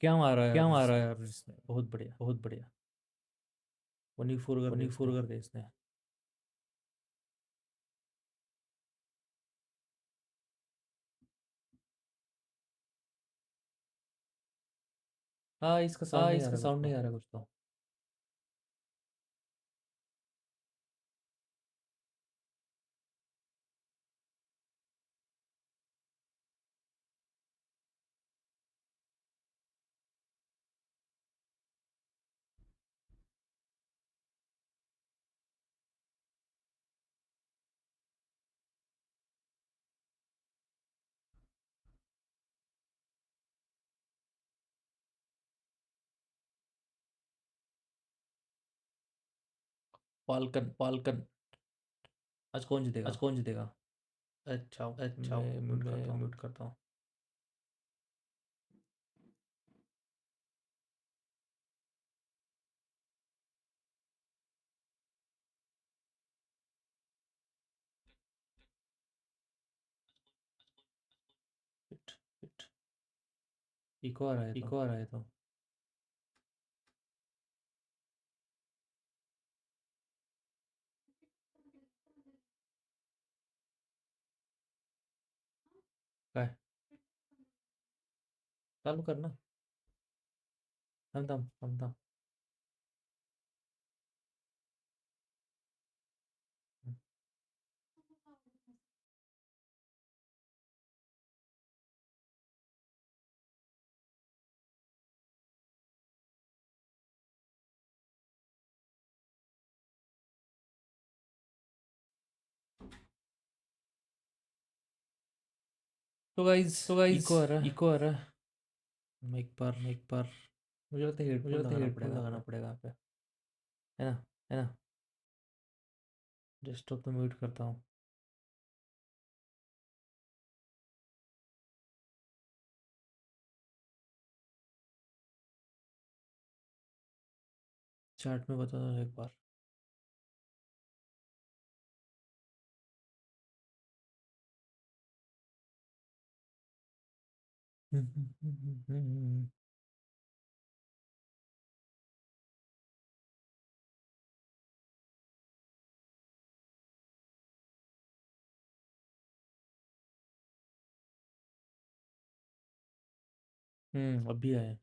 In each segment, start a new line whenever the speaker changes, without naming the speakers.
क्या
यार
मारा
इसने।
यार इसने, बहुत बढ़िया बहुत बढ़िया। 24 कर दे
24
इसने।
कर दे इसने।
हाँ, इसका साउंड
हाँ
नहीं आ
इसका
रहा कुछ
साउंड नहीं
तो।
आ रहा कुछ तो।
पालकन पालकन। आज कौन
आज
जीतेगा?
कौन जीतेगा?
अच्छा,
अच्छा
मैं म्यूट
मैं
करता हूँ।
म्यूट करता हूँ।
Fit fit. इको आ रहा है तो।
इको आ रहा है तो।
क्या है? चालू करना।
थम थम थम थम।
तो गाइज,
तो गाइज
इको आ रहा है।
इको आ रहा है।
मैं एक बार मुझे लगता है
मुझे
हेडफोन
लगता है
लगाना
हेडफोन
पड़ेगा यहाँ
लगाना
पे,
पड़ेगा यहाँ पे।
है ना?
है ना?
डेस्कटॉप तो म्यूट करता हूँ।
चैट में बता दो एक बार।
अभी आया।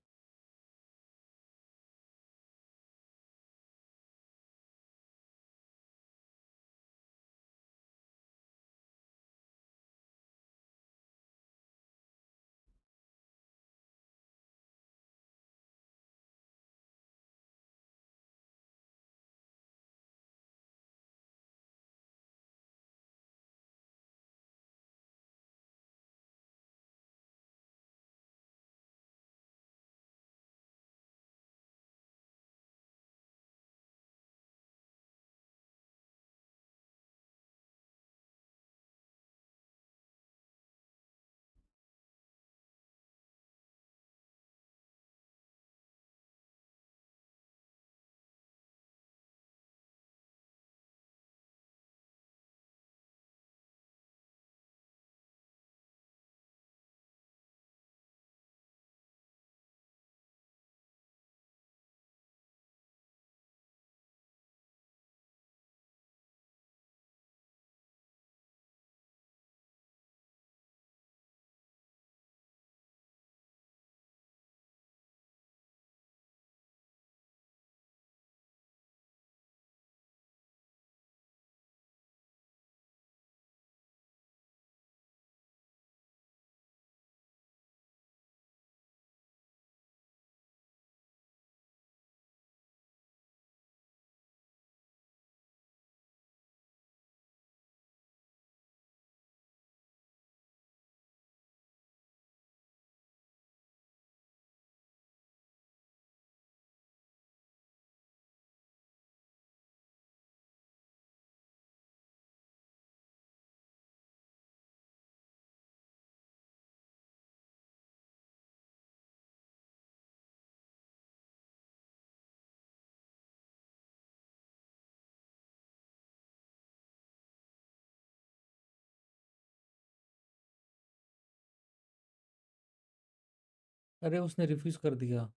अरे उसने रिफ्यूज कर दिया।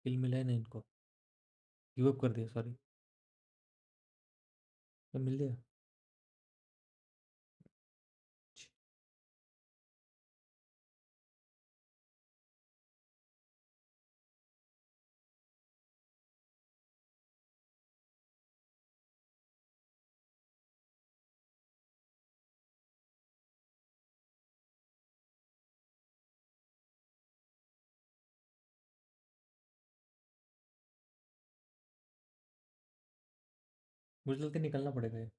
किल मिला ही नहीं इनको। गिव अप कर दिया, सॉरी। तो मिल गया। मुझे लगता है निकलना पड़ेगा ये।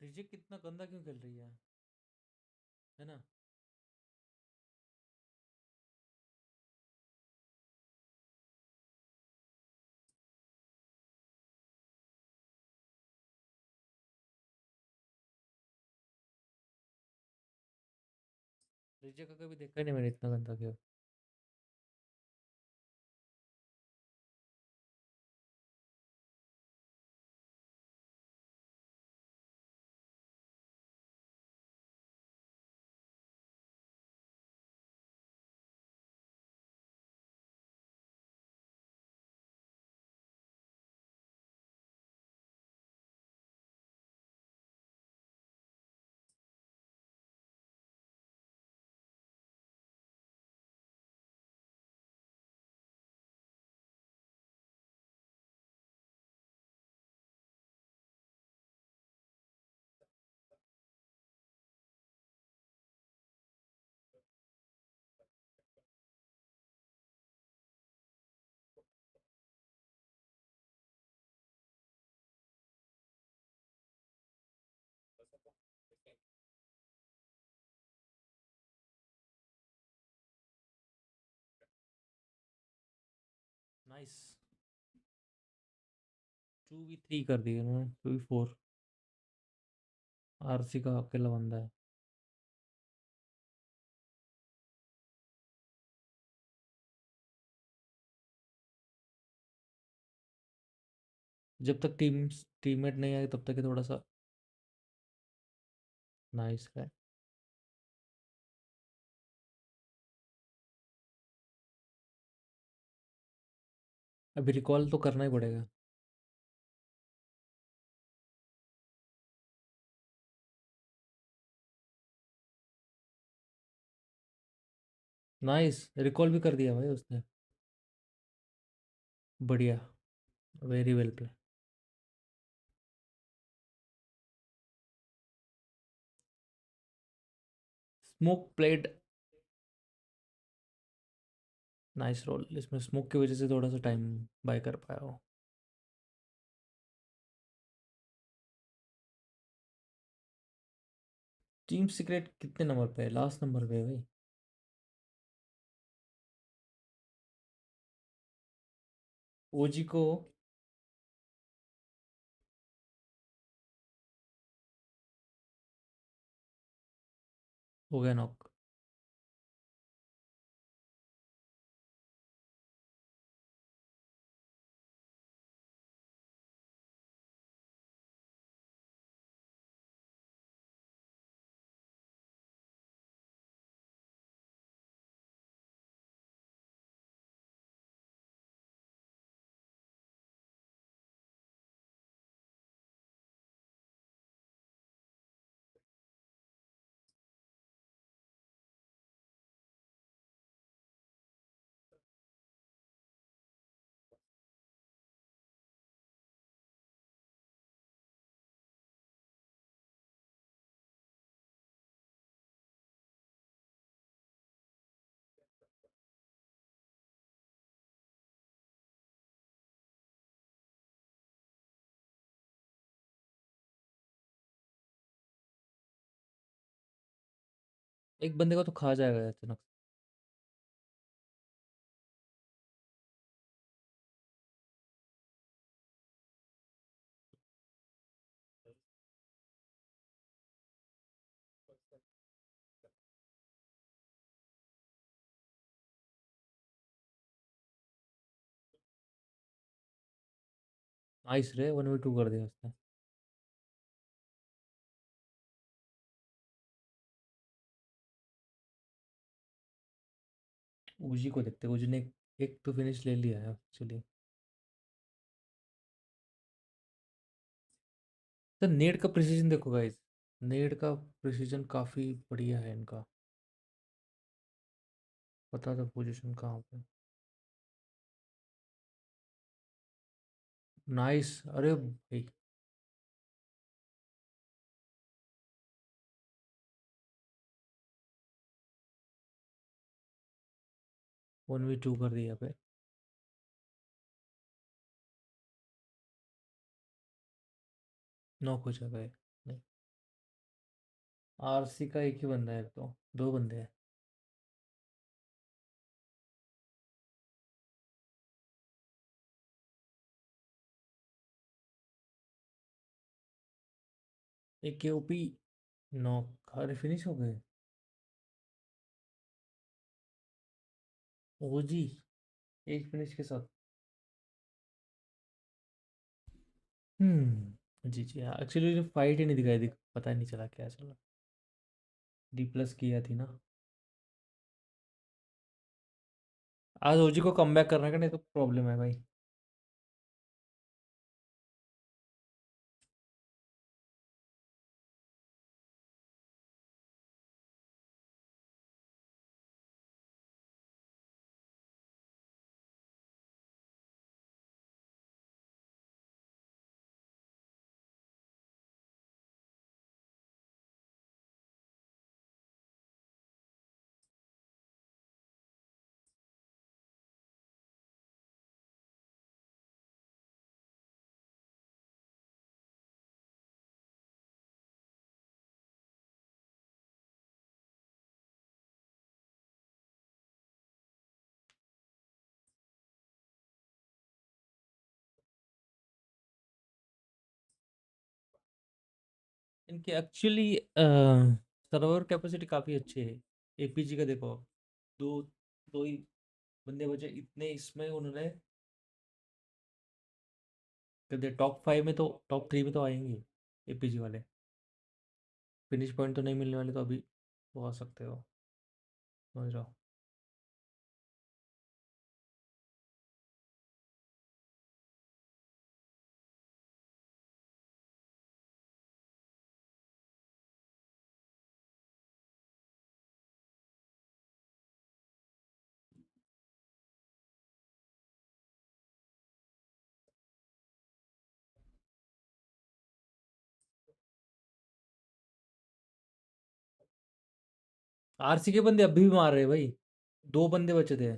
रिजेक्ट कितना गंदा क्यों खेल रही है ना। रिजेक्ट का कभी देखा ही नहीं मैंने इतना गंदा खेल। नाइस। 2v3 कर दिया उन्होंने, 2v4। आरसी का अकेला बंदा है। जब तक टीममेट नहीं आए तब तक ये थोड़ा सा। नाइस है। अभी रिकॉल तो करना ही पड़ेगा। नाइस, रिकॉल भी कर दिया भाई उसने। बढ़िया। Very well play. Smoke played. Nice role. इसमें स्मोक की वजह से थोड़ा सा टाइम बाय कर पाया हो। टीम सीक्रेट कितने नंबर पे है? लास्ट नंबर पे है भाई। ओजी को हो गया नॉक। एक बंदे को तो खा जाएगा अचानक। नाइस रे, 1v2 कर दिया उसने। ओजी को देखते, ओजी ने एक तो फिनिश ले लिया है एक्चुअली। तो नेड का प्रिसीजन देखो गाइस, नेड का प्रिसीजन काफ़ी बढ़िया है इनका। पता था पोजीशन कहाँ पे। नाइस, अरे भाई। 1v2 कर दिया पे। नॉक हो जाएगा ये। नहीं, आरसी का एक ही बंदा है, तो दो बंदे हैं। एक के ओपी। नॉक, अरे फिनिश हो गए। ओजी एक फिनिश के साथ। जी जी हाँ, एक्चुअली फाइट ही नहीं दिखाई दी, पता ही नहीं चला क्या चला। डी प्लस किया थी ना। आज ओजी को कम बैक करने का, नहीं तो प्रॉब्लम है भाई। इनके एक्चुअली सर्वर कैपेसिटी काफ़ी अच्छी है। एपीजी का देखो, दो दो ही बंदे बचे, इतने इसमें उन्होंने कर दिया। टॉप 5 में तो, टॉप 3 में तो आएंगे एपीजी वाले। फिनिश पॉइंट तो नहीं मिलने वाले, तो अभी वो आ सकते हो, समझ रहा हो। आरसी के बंदे अभी भी मार रहे हैं भाई। दो बंदे बचे थे।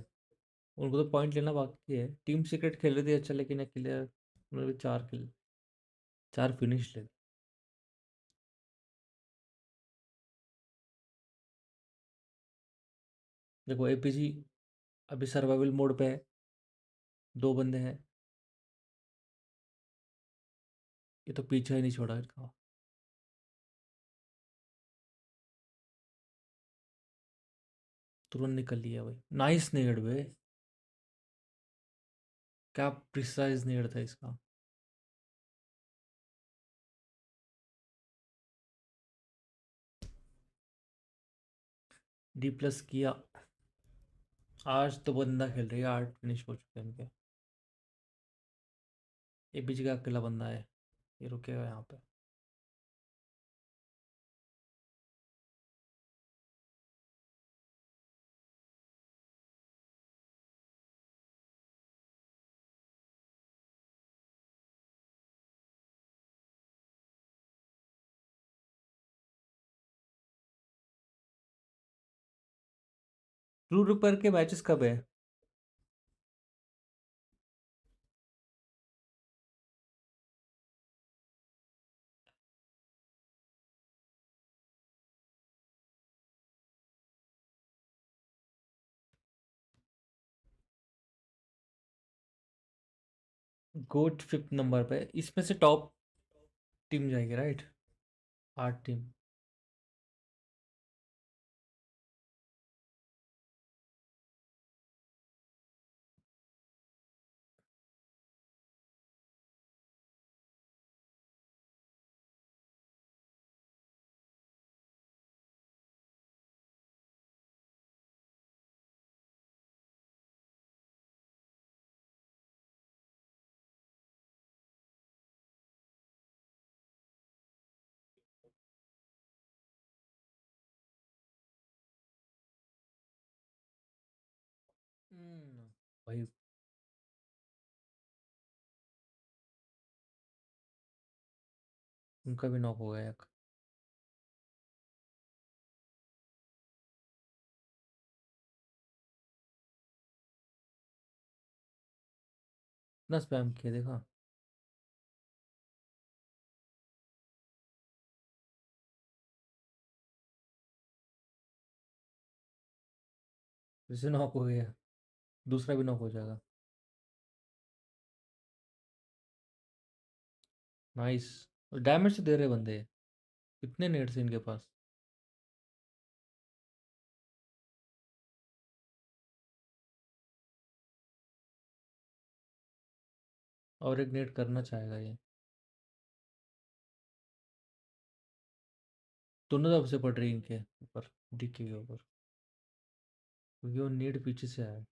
उनको तो पॉइंट लेना बाकी है। टीम सीक्रेट खेल रही थी अच्छा, लेकिन अकेले उन्होंने भी 4 किल, 4 फिनिश ले ली। देखो एपीजी अभी सर्वाइवल मोड पे है, 2 बंदे हैं, ये तो पीछे ही नहीं छोड़ा इनका। तुरंत निकल लिया भाई, नाइस नेड वे। क्या प्रिसाइज नेड था इसका। डी प्लस किया। आज तो बंदा खेल रही है, 8 फिनिश हो चुके हैं इनके। एपीजी का अकेला बंदा है, ये रुकेगा यहाँ पे। ट्रू रिपर के मैचेस कब है? गोट 5th नंबर पे, इसमें से टॉप टीम जाएगी राइट? 8 टीम। भाई उनका भी नॉक हो गया एक। इतना स्पैम किया देखा। फिर से नॉक हो गया, दूसरा भी नॉक हो जाएगा। नाइस। डैमेज तो दे रहे बंदे, कितने नेट्स हैं इनके पास। और एक नेट करना चाहेगा ये। दोनों तरफ से पड़ रही है इनके ऊपर, डिक्की के ऊपर, क्योंकि वो नेट पीछे से आया है।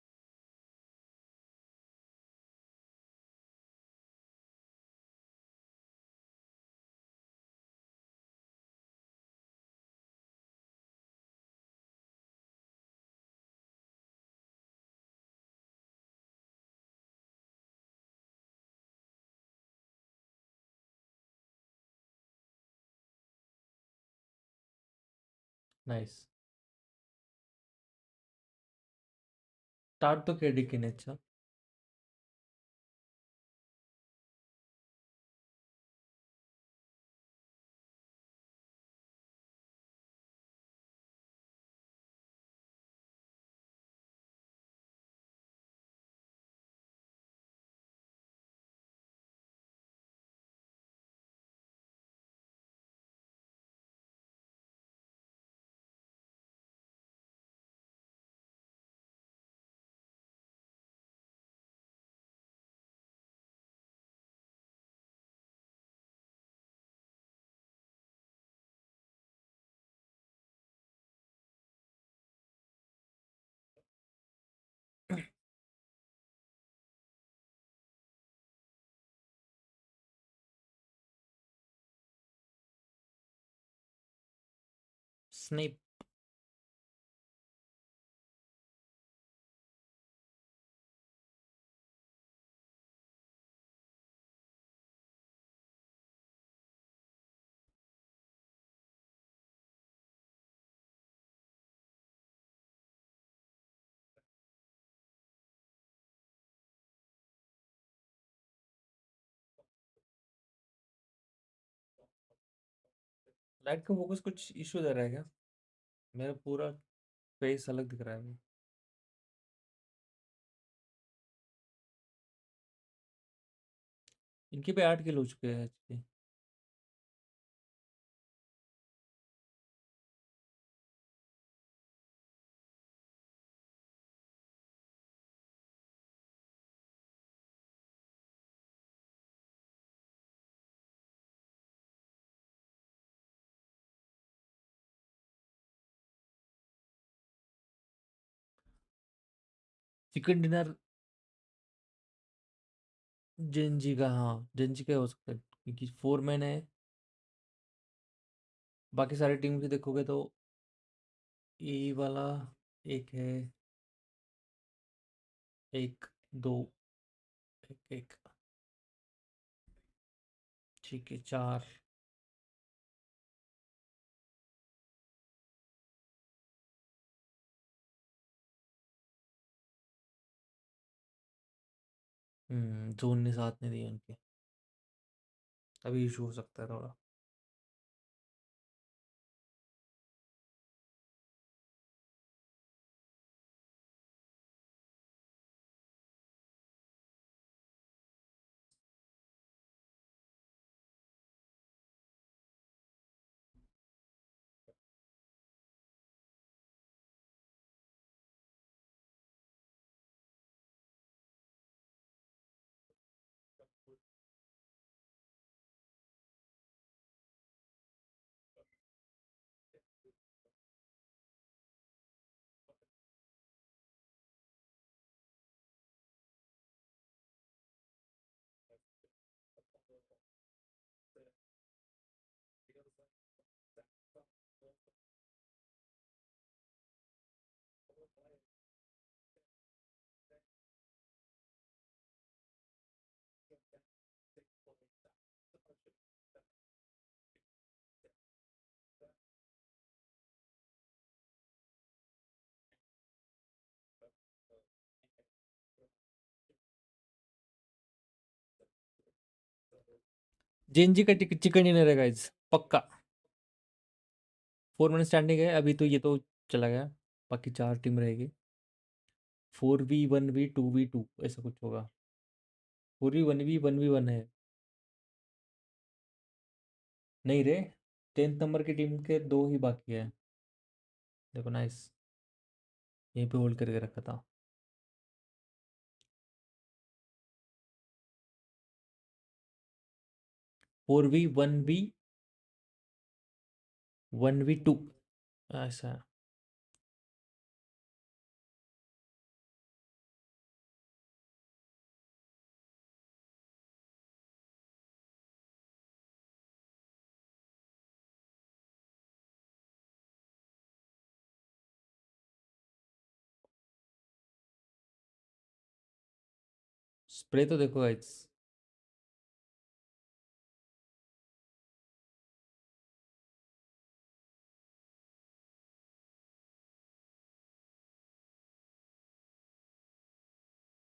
नाइस। स्टार्ट तो किया डिक्की ने अच्छा। स्नेप। लाइट का फोकस कुछ इशू दे रहा है क्या? मेरा पूरा फेस अलग दिख रहा है अभी। इनके पे 8 किल हो चुके हैं actually। चिकन डिनर जेनजी का, हाँ जेनजी का हो सकता है क्योंकि 4 मैन है। बाकी सारी टीम की देखोगे तो ये वाला एक है, एक, दो, एक एक, ठीक है 4। जोन ने साथ नहीं दिए उनके, तभी इशू हो सकता है थोड़ा। जेनजी का चिकन डिनर है गाइस, पक्का। 4 मैन स्टैंडिंग है अभी तो, ये तो चला गया। बाकी 4 टीम रहेगी। 4v1v2v2 ऐसा कुछ होगा। 4v1v1v1 है। नहीं रे, 10th नंबर की टीम के 2 ही बाकी है। देखो नाइस, यहीं पे होल्ड करके रखा था। 4v1v1v2 ऐसा है। स्प्रे तो देखो गाइस।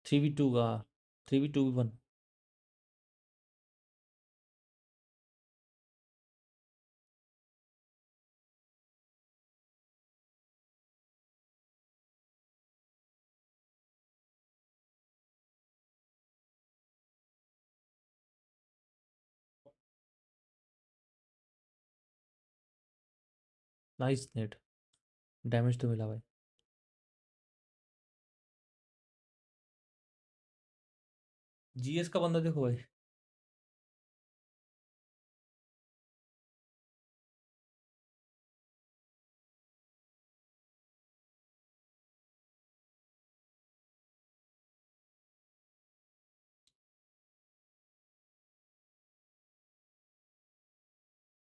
3v2 का, 3v2v1। नाइस नेट, डैमेज तो मिला भाई। जीएस का बंदा देखो भाई।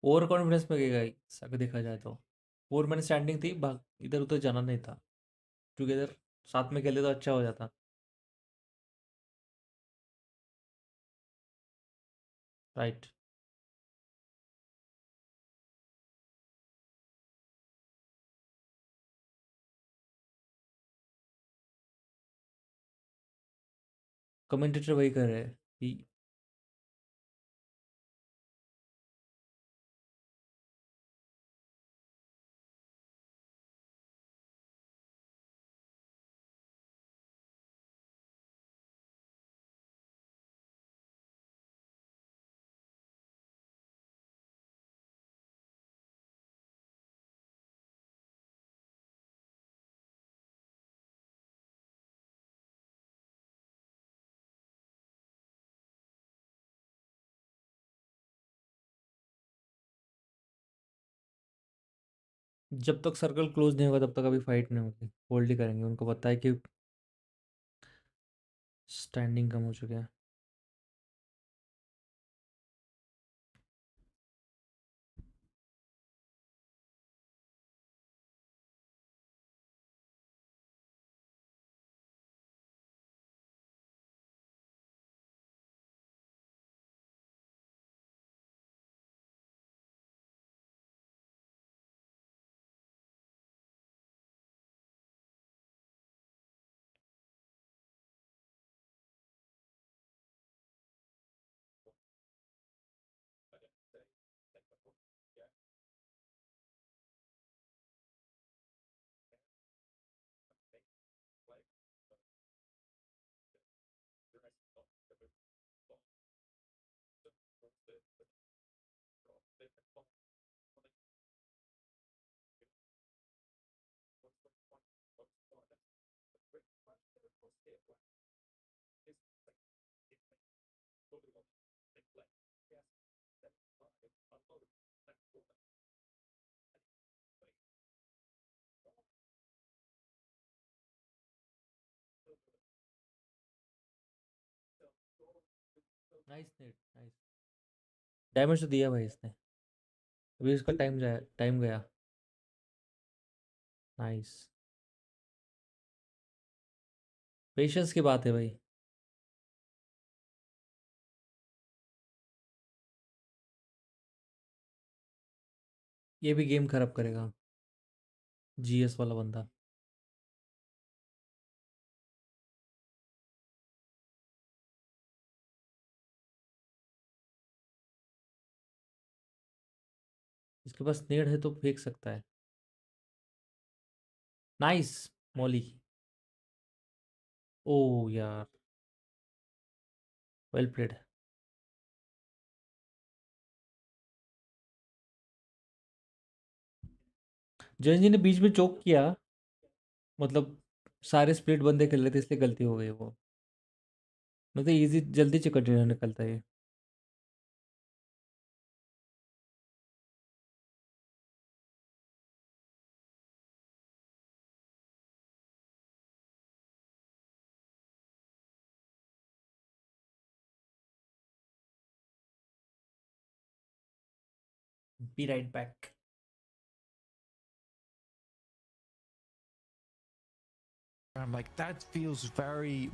ओवर कॉन्फिडेंस में गए गाइस अगर देखा जाए तो। 4 मैन स्टैंडिंग थी, भाग इधर उधर जाना नहीं था। टुगेदर साथ में खेले तो अच्छा हो जाता। राइट। कमेंटेटर वही कर रहे हैं कि जब तक सर्कल क्लोज नहीं होगा तब तक अभी फाइट नहीं होगी, होल्ड ही करेंगे, उनको पता है कि स्टैंडिंग कम हो चुके हैं। Nice net, nice. डैमेज तो दिया भाई इसने। अभी इसका टाइम जाया, टाइम गया। नाइस। पेशेंस की बात है भाई। ये भी गेम खराब करेगा, जीएस वाला बंदा। इसके पास नेड है तो फेंक सकता है। नाइस। मॉली। ओ यार, वेल प्लेड। जयन जी ने बीच में चोक किया, मतलब सारे स्प्लिट बंदे खेल रहे थे इसलिए गलती हो गई वो। मतलब इजी, जल्दी चिकन डिनर निकलता है ये। Be right back.
I'm like, that feels very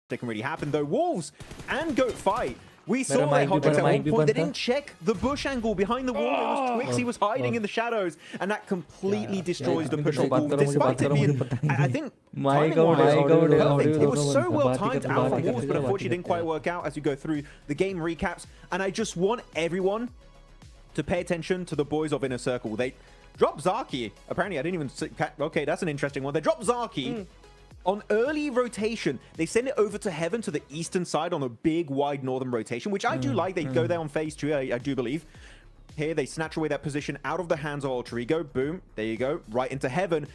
that can really happen, though. Wolves and Goat fight. We saw
Mera
their
mic
hot
bhi
dogs at
banda,
one
mic bhi
point. They
banda.
didn't check the bush angle behind the wall. It was Twix. He was hiding in the shadows, and that completely destroys the push on Wolves. Despite it being, I think, timing-wise, it was so well timed out for Wolves, but unfortunately didn't quite work out as we go through the game recaps. And I just want everyone to pay attention to the boys of Inner Circle. They dropped Zaki. Apparently, I didn't even... Okay, that's an interesting one. They dropped Zaki. On early rotation, they send it over to Heaven to the eastern side on a big, wide northern rotation, which I do like. They go there on phase 2, I do believe. Here, they snatch away that position out of the hands of Alter Ego. Boom. There you go. Right into Heaven.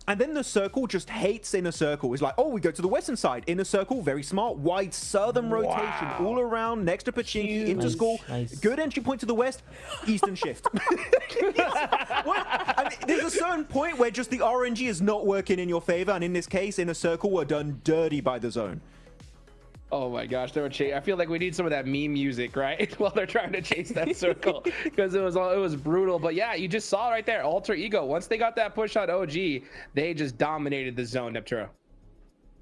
And then the Circle just hates Inner Circle. It's like, oh, we go to the western side. Inner Circle, very smart. Wide southern rotation all around, next to Pachinki, into school. Good entry point to the west. Eastern shift. I mean, there's a certain point where just the RNG is not working in your favor. And in this case, Inner Circle were done dirty by the zone.
Oh my gosh, they were I feel like we need some of that meme music, right? While they're trying to chase that circle, because it was brutal. But yeah, you just saw right there, Alter Ego. Once they got that push on OG, they just dominated the zone, Nepturo.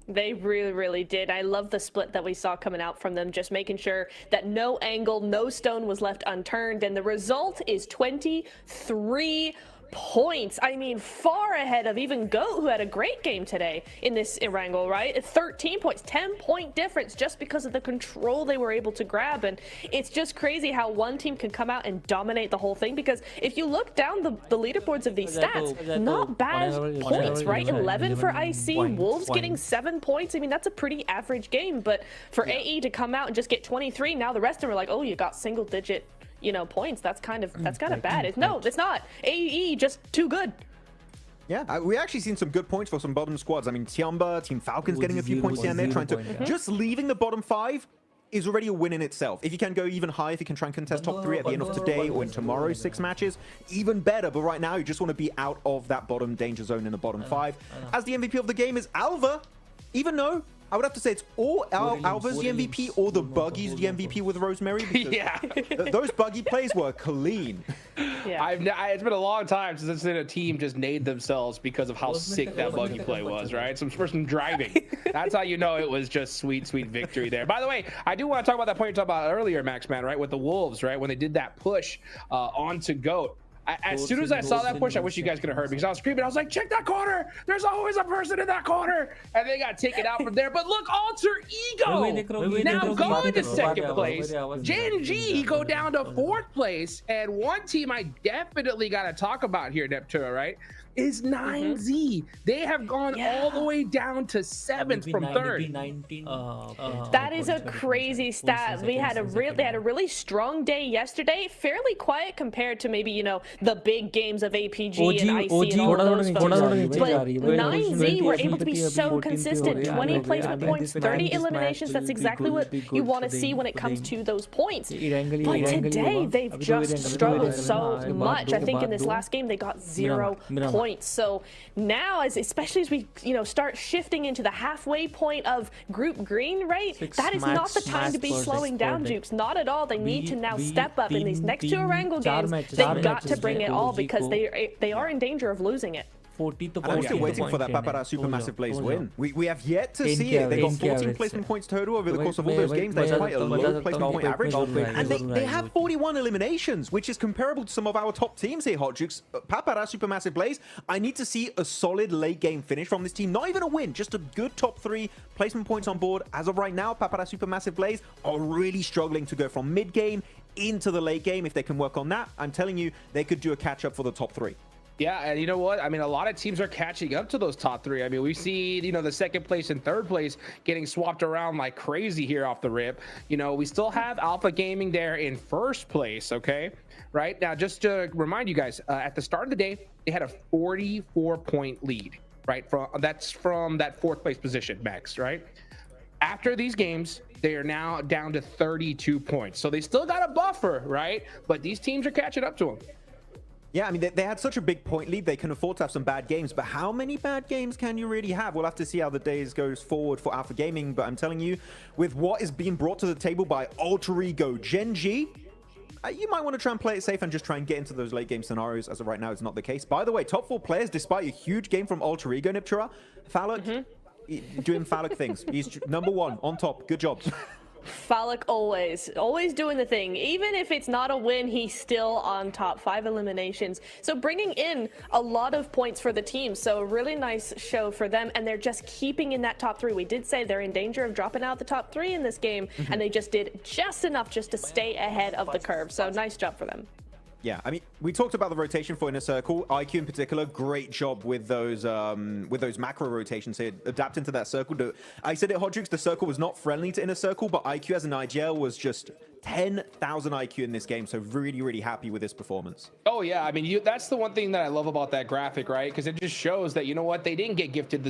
They really, really did. I love the split that we saw coming out from them, just making sure that no angle, no stone was left unturned. And the result is 23 points. I mean, far ahead of even Goat, who had a great game today in this Erangel, right? 13 points, 10-point difference just because of the control they were able to grab. And it's just crazy how one team can come out and dominate the whole thing, because if you look down the leaderboards of these stats, not bad points, right? 11 for IC, Wolves getting 7 points. I mean, that's a pretty average game, but for AE to come out and just get 23, now the rest of them are like, oh, you got single-digit, you know, points. That's kind of bad. No, it's not. AE just too good.
Yeah, we actually seen some good points for some bottom squads. I mean, Tiamba, Team Falcon's getting a few points here and there, trying to... Just leaving the bottom 5 is already a win in itself. If you can go even higher, if you can try and contest top 3 at the end of today or in tomorrow's 6 matches, even better. But right now, you just want to be out of that bottom danger zone in the bottom 5. As the MVP of the game is Alva, even though I would have to say it's all Alva's the MVP or the Buggy's the MVP with Rosemary.
Yeah.
Those Buggy plays were clean.
Yeah.
It's been a long time since I've seen a team just nade themselves because of how sick that Buggy play was, right? Some person driving. That's how you know it was just sweet, sweet victory there. By the way, I do want to talk about that point you talked about earlier, Max Man, right? With the Wolves, right? When they did that push onto Goat. As soon as I saw that push, I wish you guys could have heard me, because I was screaming. I was like, check that corner. There's always a person in that corner. And they got taken out from there. But look, Alter Ego now going to second place. Gen G go down to 4th place. And one team I definitely got to talk about here, Nepturo, right, is 9Z. They have gone all the way down to 7th from 3rd.
That is a crazy stat. They had a really strong day yesterday, fairly quiet compared to maybe, you know, the big games of APG and IC and all those folks. But 9Z were able to be so consistent. 20 placement points, 30 eliminations. That's exactly what you want to see when it comes to those points. But today, they've just struggled so much. I think in this last game, they got 0 points. So now, especially as we, you know, start shifting into the halfway point of Group Green, right? That is not the time to be slowing down, Jukes. Not at all. They need to now step up in these next 2 Erangel games. They've got to bring it all, because they are in danger of losing it.
And I'm still waiting for that Papara Supermassive Blaze win. We have yet to see it. They got 14 placement points total over the course of all those games. That's quite a low placement point average. And they have 41 eliminations, which is comparable to some of our top teams here, Hot Jukes. Papara Supermassive Blaze, I need to see a solid late game finish from this team. Not even a win, just a good top 3 placement points on board. As of right now, Papara Supermassive Blaze are really struggling to go from mid game into the late game. If they can work on that, I'm telling you, they could do a catch up for the top 3.
Yeah, and you know what? I mean, a lot of teams are catching up to those top 3. I mean, we see, you know, the 2nd place and 3rd place getting swapped around like crazy here off the rip. You know, we still have Alpha Gaming there in 1st place, okay? Right now, just to remind you guys, at the start of the day, they had a 44-point lead, right? That's from that 4th place position, Max, right? After these games, they are now down to 32 points. So they still got a buffer, right? But these teams are catching up to them.
Yeah, I mean, they had such a big point lead, they can afford to have some bad games, but how many bad games can you really have? We'll have to see how the days goes forward for Alpha Gaming, but I'm telling you, with what is being brought to the table by Alter Ego Gen G, you might want to try and play it safe and just try and get into those late game scenarios. As of right now, it's not the case. By the way, top 4 players, despite a huge game from Alter Ego, Niptura, Fallout, doing phallic things. He's number one on top. Good job.
Phallic always doing the thing. Even if it's not a win, he's still on top. 5 eliminations. So bringing in a lot of points for the team. So a really nice show for them. And they're just keeping in that top 3. We did say they're in danger of dropping out the top 3 in this game. And they just did just enough just to stay ahead of the curve. So nice job for them.
Yeah, I mean, we talked about the rotation for Inner Circle. IQ in particular, great job with those macro rotations here, adapting to that circle. I said it, Hodrix, the circle was not friendly to Inner Circle, but IQ as an IGL was just 10,000 IQ in this game, so really, really happy with this performance.
Oh, yeah, I mean, that's the one thing that I love about that graphic, right? Because it just shows that, you know what, they didn't get gifted the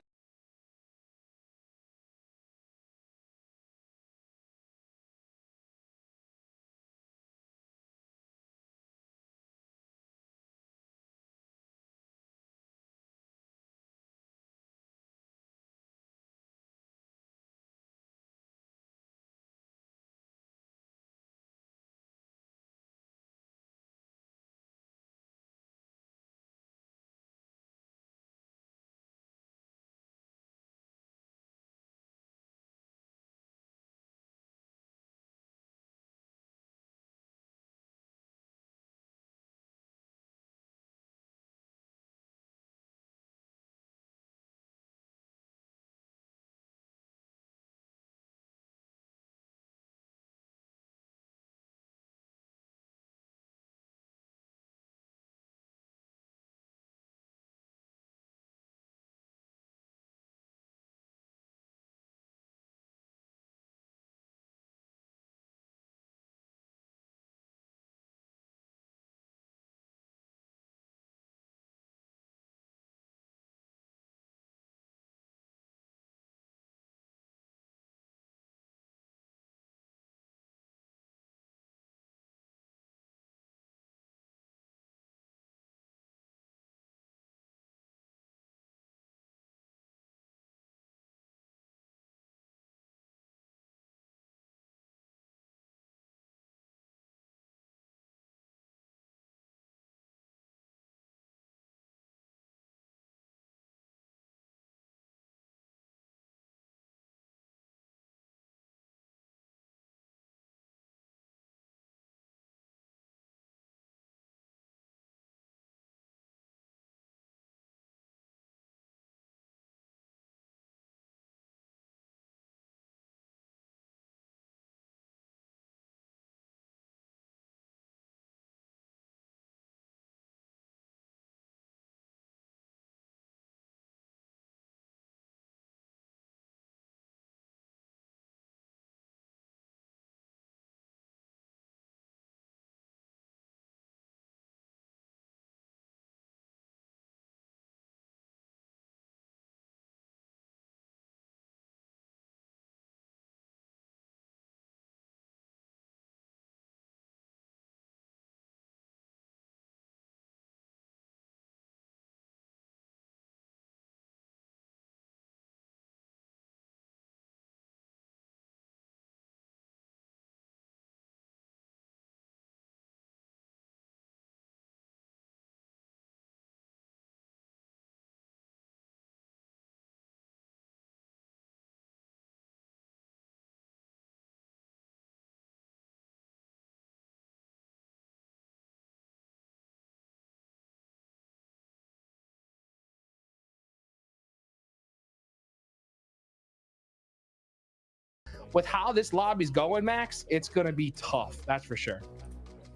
with how this lobby's going, Max, it's going to be tough. That's for sure.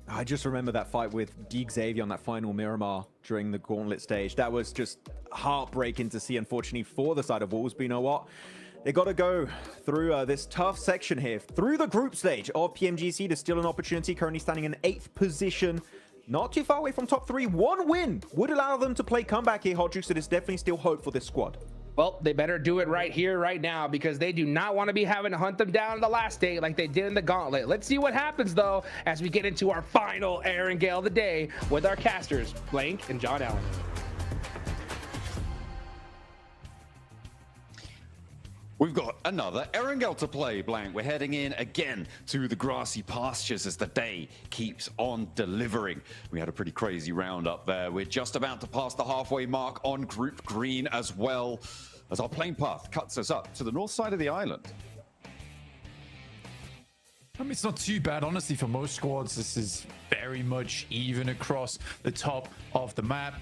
I just remember that fight with Deeg Xavier on that final Miramar during the Gauntlet stage. That was just heartbreaking to see, unfortunately, for the side of Wolves. But you know what? They got to go through this tough section here, through the group stage of PMGC to steal an opportunity, currently standing in 8th position. Not too far away from top 3. One win would allow them to play comeback here, Hodrick, so there's definitely still hope for this squad.
Well, they better do it right here, right now, because they do not want to be having to hunt them down in the last day like they did in the Gauntlet. Let's see what happens, though, as we get into our final Aaron Gale of the day with our casters, Blank and John Allen.
We've got another Erangel to play, Blank. We're heading in again to the grassy pastures as the day keeps on delivering. We had a pretty crazy round up there. We're just about to pass the halfway mark on Group Green as well. as our plane path cuts us up to the north side of the island.
I mean, it's not too bad, honestly, for most squads. This is very much even across the top of the map,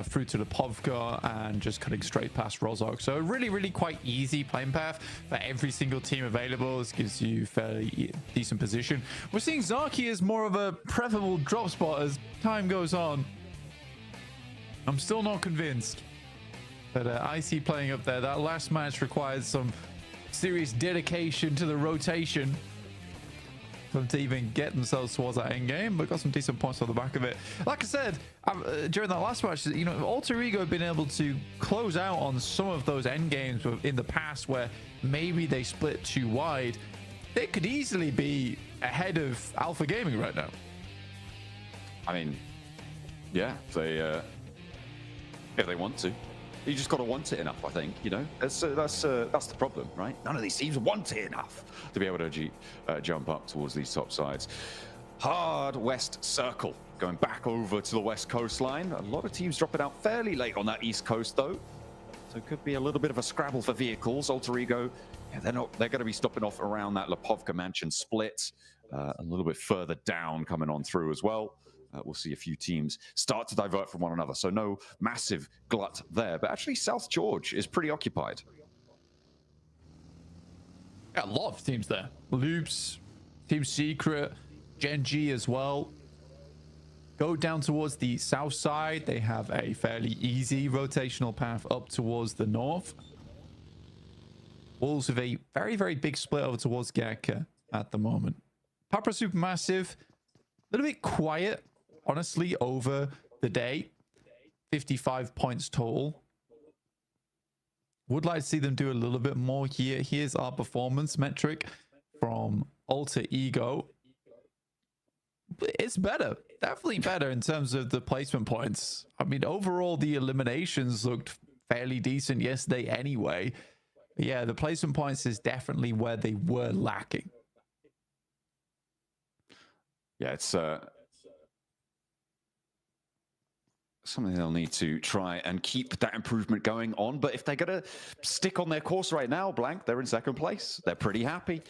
through to the Povka, and just cutting straight past Rozhok. So really, really quite easy playing path for every single team available. This gives you fairly decent position. We're seeing Zaki as more of a preferable drop spot as time goes on. I'm still not convinced. But IC playing up there, that last match required some serious dedication to the rotation for them to even get themselves towards that end game, but got some decent points on the back of it. Like I said, during that last match, you know, Alter Ego have been able to close out on some of those end games in the past where maybe they split too wide. They could easily be ahead of Alpha Gaming right now.
I mean, yeah, if they want to. You just got to want it enough, I think. You know, that's the problem, right? None of these teams want it enough to be able to jump up towards these top sides. Hard west circle going back over to the west coastline. A lot of teams dropping out fairly late on that east coast, though, so it could be a little bit of a scrabble for vehicles. Alter Ego, yeah, they're going to be stopping off around that Lipovka mansion split, a little bit further down, coming on through as well. We'll see a few teams start to divert from one another. So no massive glut there. But actually, South George is pretty occupied.
Yeah, a lot of teams there. Loops, Team Secret, Gen G as well. Go down towards the south side. They have a fairly easy rotational path up towards the north. Wolves with a very, very big split over towards Geka at the moment. Papra Supermassive, a little bit quiet, honestly, over the day. 55 points total. Would like to see them do a little bit more here. Here's our performance metric from Alter Ego. It's better. Definitely better in terms of the placement points. I mean, overall, the eliminations looked fairly decent yesterday anyway. But yeah, the placement points is definitely where they were lacking.
Yeah, it's something they'll need to try and keep that improvement going on. But if they're going to stick on their course right now, Blank, they're in second place. They're pretty happy.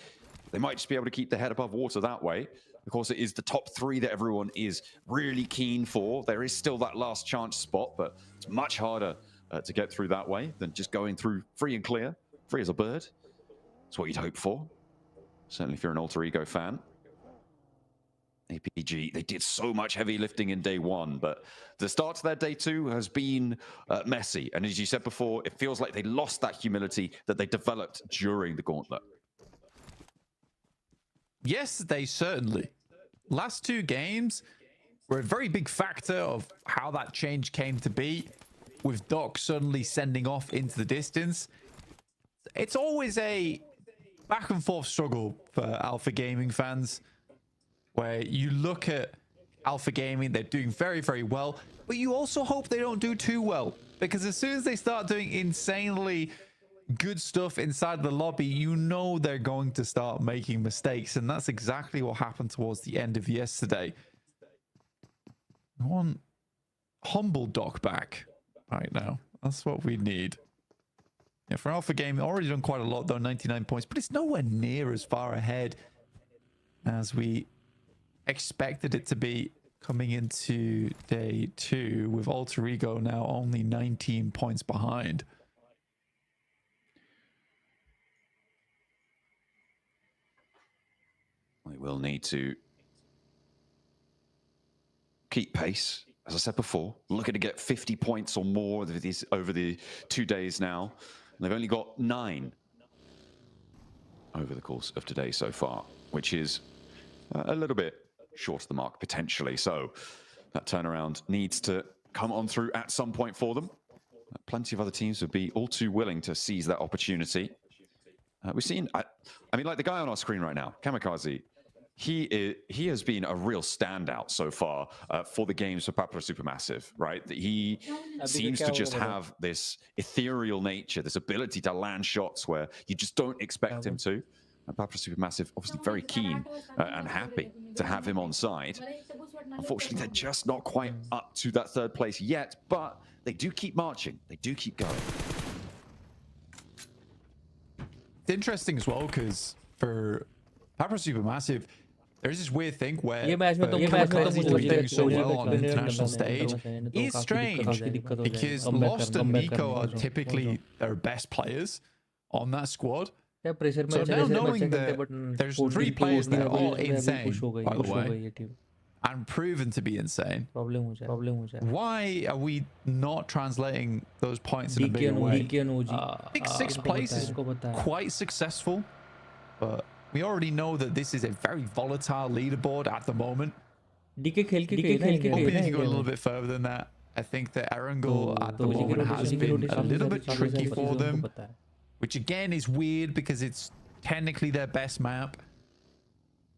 They might just be able to keep their head above water that way. Of course, it is the top three that everyone is really keen for. There is still that last chance spot, but it's much harder to get through that way than just going through free and clear, free as a bird. That's what you'd hope for. Certainly if you're an Alter Ego fan. APG, they did so much heavy lifting in day one, but the start to their day two has been messy. And as you said before, it feels like they lost that humility that they developed during the gauntlet.
Yes, they certainly. Last two games were a very big factor of how that change came to be, with Doc suddenly sending off into the distance. It's always a back and forth struggle for Alpha Gaming fans, where you look at Alpha Gaming, they're doing very, very well, but you also hope they don't do too well, because as soon as they start doing insanely good stuff inside the lobby, you know they're going to start making mistakes, and that's exactly what happened towards the end of yesterday. I want humble Doc back right now. That's what we need. Yeah, for Alpha Gaming, already done quite a lot though, 99 points, but it's nowhere near as far ahead as we expected it to be coming into day two, with Alter Ego now only 19 points behind.
We will need to keep pace. As I said before, looking to get 50 points or more over the 2 days now. And they've only got 9 over the course of today so far, which is a little bit short of the mark potentially. So that turnaround needs to come on through at some point for them. Plenty of other teams would be all too willing to seize that opportunity. We've seen, I mean, like the guy on our screen right now, Kamikaze, he has been a real standout so far for the games for Papra Supermassive, right? He seems to just have this ethereal nature, this ability to land shots where you just don't expect him to. And Papra Supermassive, obviously very keen and happy to have him on side. Unfortunately, they're just not quite up to that third place yet, but they do keep marching. They do keep going.
It's interesting as well because for Papa Supermassive, there's this weird thing where Kamikaze to be doing so well on the international stage is strange because Lost and Nico are typically their best players on that squad. So now knowing that there's 3 players there, all insane, by the way, and proven to be insane, why are we not translating those points in a bigger way? I think 6th place is quite successful, but we already know that this is a very volatile leaderboard at the moment. Hoping they can go a little bit further than that. I think that Erangel at the moment has been a little bit tricky for them, which again is weird because it's technically their best map.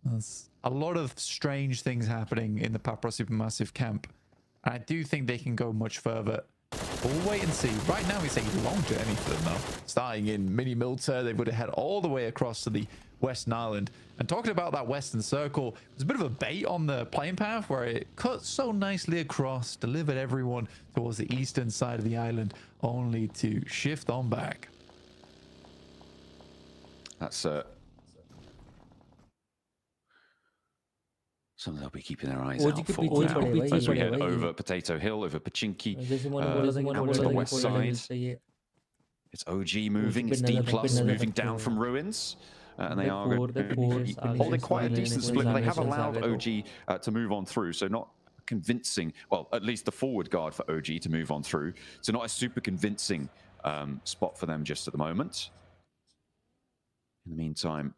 There's a lot of strange things happening in the Papra Supermassive camp. And I do think they can go much further. But we'll wait and see. Right now it's a long journey for them though. Starting in Mini Milter, they would have head all the way across to the Western Island. And talking about that Western Circle, there's a bit of a bait on the plane path where it cut so nicely across, delivered everyone towards the eastern side of the island, only to shift on back.
That's something they'll be keeping their eyes out for now. As we head over Potato Hill, over Pachinki, out to the west side. It's OG moving, it's D plus moving down from ruins. And they are holding quite a decent split. They have allowed OG to move on through, so not convincing, well, at least the forward guard for OG to move on through. So not a super convincing spot for them just at the moment. In the meantime,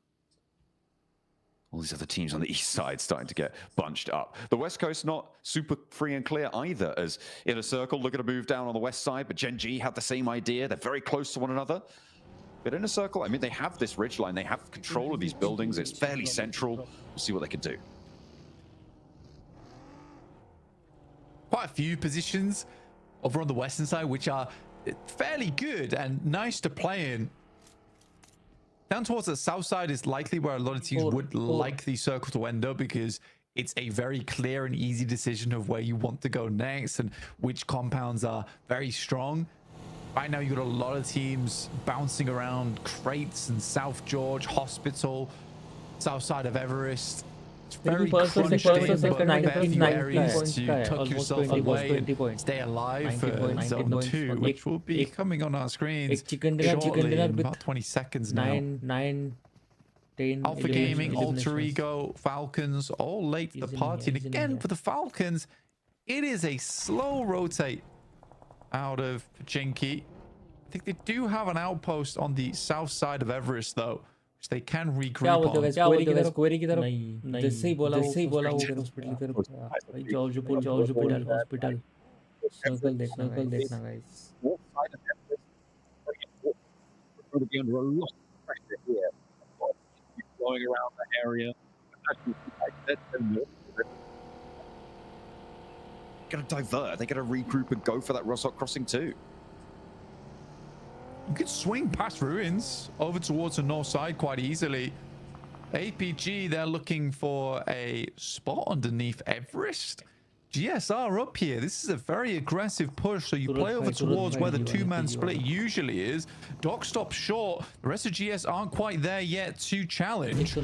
all these other teams on the east side starting to get bunched up. The west coast not super free and clear either, as Inner Circle looking to move down on the west side, but Gen G had the same idea. They're very close to one another. But Inner Circle, I mean, they have this ridgeline. They have control of these buildings. It's fairly central. We'll see what they can do.
Quite a few positions over on the western side, which are fairly good and nice to play in. Down towards the south side is likely where a lot of teams would like the circle to end up because it's a very clear and easy decision of where you want to go next and which compounds are very strong. Right now, you've got a lot of teams bouncing around Crates and South George, Hospital, south side of Everest. It's very crunched in, but a few areas to tuck yourself away and stay alive for Zone 2, which will be coming on our screens shortly in about 20 seconds now. Alpha Gaming, Alter Ego, Falcons, all late for the party. And again, for the Falcons, it is a slow rotate out of Pachinki. I think they do have an outpost on the south side of Everest, though, which they can regroup
Going around the area. Gonna divert. They're gonna regroup and go for that Rossok crossing too.
You could swing past ruins over towards the north side quite easily. APG, they're looking for a spot underneath Everest. GSR up here. This is a very aggressive push, so you play over towards where the two-man split usually is. Doc stops short. The rest of GS aren't quite there yet to challenge.